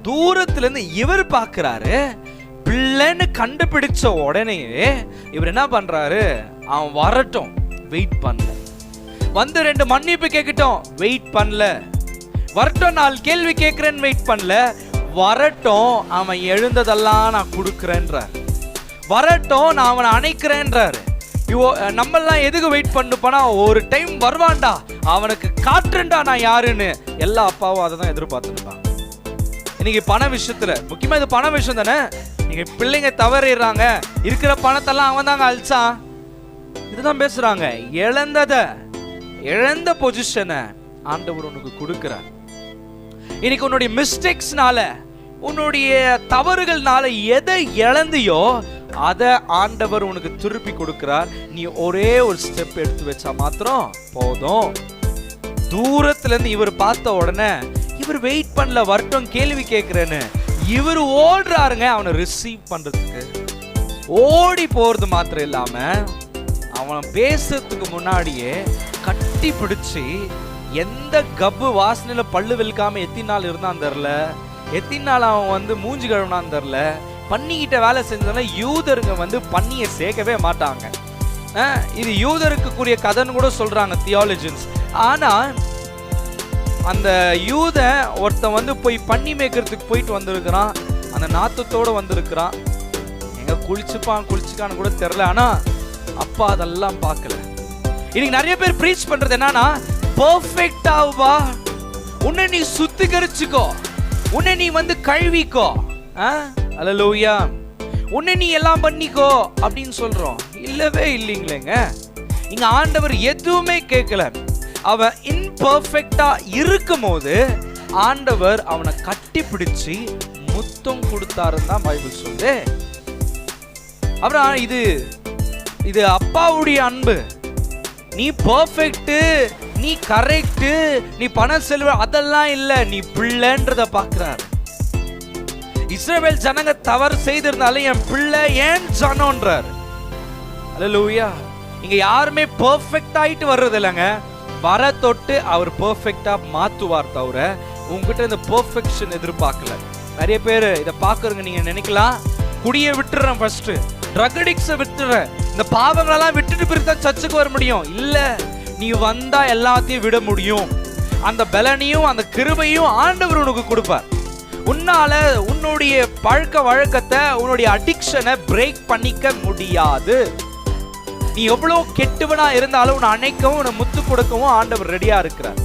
தூரத்துல இருந்து இவர் பாக்குறாரு. பிள்ளைன்னு கண்டுபிடிச்ச உடனே இவர் என்ன பண்றாரு, அவன் வரட்டும் வெயிட் பண்ணல. வந்து 2 மன்னிப்பு கேட்கட்டும் வெயிட் பண்ணல. வரட்டும் 4 கேள்வி கேட்கிறேன்னு வெயிட் பண்ணல. வரட்டும் அவன் எழுந்ததெல்லாம் நான் கொடுக்குறேன்றார். வரட்டும் நான் அவனை அணைக்கிறேன்றாரு. நம்மெல்லாம் எதுக்கு வெயிட் பண்ணுப்பா, ஒரு டைம் வருவான்டா, அவனுக்கு காட்டுறேன்டா நான் யாருன்னு. எல்லா அப்பாவும் அதை தான் எதிர்பார்த்துருப்பாங்க. இன்னைக்கு பண விஷயத்துல, முக்கியமா இது பண விஷயம் தானே. நீங்க பிள்ளைங்க தவறிடுறாங்க, இருக்கிற பணத்தெல்லாம் அவன் தாங்க அழிச்சான், இதுதான் பேசுறாங்க. இழந்த பொசிஷனை ஆண்டவர் உனக்கு கொடுக்கிறார். இன்னைக்கு உன்னுடைய மிஸ்டேக்ஸ்னால, உன்னுடைய தவறுகள்னால எதை இழந்தியோ அதை ஆண்டவர் உனக்கு திருப்பி கொடுக்கிறார். நீ ஒரே ஒரு ஸ்டெப் எடுத்து வச்சா மாத்திரம் போதும். தூரத்துல இருந்து இவர் பார்த்த உடனே இவர் வெயிட் பண்ணல, வரட்டும் கேள்வி கேட்கிறேன்னு. இவர் ஓடுறாருங்க அவனை ரிசீவ் பண்றதுக்கு. ஓடி போறது மாத்திரம் இல்லாம அவன் பேசுறதுக்கு முன்னாடியே கட்டி பிடிச்சி, எந்த கப்பு வாசனையில பல்லு வெளுக்காம எத்தனை நாள் இருந்தான் தெரியல, எத்தனை நாள் அவன் மூஞ்சி கழுவினான்னு தெரியல. பண்ணிக்கிட்ட வேலை செஞ்சதுனால யூதருங்க பண்ணியை சேர்க்கவே மாட்டாங்க. இது யூதருக்கு கூடிய கதைன்னு கூட சொல்றாங்க தியாலஜின்ஸ். ஆனா அந்த யூத ஒருத்தன் போய் பண்ணி மேய்க்கிறதுக்கு போயிட்டு வந்திருக்கிறான். அந்த நாத்தத்தோட வந்திருக்கிறான். எங்க குளிச்சுக்கான்னு கூட தெரியல. ஆனா அப்பா அதெல்லாம் பார்க்கல. இன்னைக்கு நிறைய பேர் ப்ரீச் பண்றது என்னன்னா, பெர்ஃபெக்ட்டாவா உன்னை நீ சுத்திகரிச்சுக்கோ, உன்னை நீ கழுவிக்கோ, அல்லேலூயா, உன்னை நீ எல்லாம் பண்ணிக்கோ அப்படின்னு சொல்றோம். இல்லவே இல்லைங்களேங்க. இங்க ஆண்டவர் எதுவுமே கேட்கல. அவன் இன்பெர்ஃபெக்ட்டா இருக்கும் போது ஆண்டவர் அவனை கட்டி பிடிச்சு முத்தம் கொடுத்தாருன்னு தான் பைபிள் சொல்லுது. அப்புறம் இது அப்பாவுடைய அன்பு. நீ பெர்ஃபெக்ட், நீ கரெக்ட், நீ பணம் செல்வ அதெல்லாம் இல்ல, நீ பிள்ளைன்றத பாக்குறாரு. இஸ்ரவேல் ஜனங்க தவறு செய்திருந்தாலும் என் பிள்ளை ஏன் ஜனம்ன்றார். அல்லேலூயா. இங்க யாருமே பெர்ஃபெக்ட் ஆயிட்டு வர்றது இல்லைங்க. வர தொட்டு அவர் பெர்ஃபெக்ட்டா மாத்துவார் தவிர உங்ககிட்ட இந்த பெர்ஃபெக்ஷன் எதிர்பார்க்கல. நிறைய பேர் இதை பாக்குறங்க, நீங்க நினைக்கலாம் குடியை விட்டுறேன், ஃபர்ஸ்ட் ட்ரக் அடிக்ட்ஸை விட்டுறேன், இந்த பாவங்களெல்லாம் விட்டுட்டு பிறகு தான் சர்ச்சுக்கு வர முடியும். இல்ல, நீ வந்தா எல்லாத்தையும் விட முடியும். அந்த பலனையும் அந்த கிருபையும் ஆண்டவர் உனக்கு கொடுப்பார். உன்னால உன்னுடைய பழக்க வழக்கத்தை, உன்னுடைய அடிக்ஷனை பிரேக் பண்ணிக்க முடியாது. நீ எவ்வளவு கெட்டவனா இருந்தாலும் உன்னை அணைக்கவும் உன்னை முத்து கொடுக்கவும் ஆண்டவர் ரெடியா இருக்கிறார்.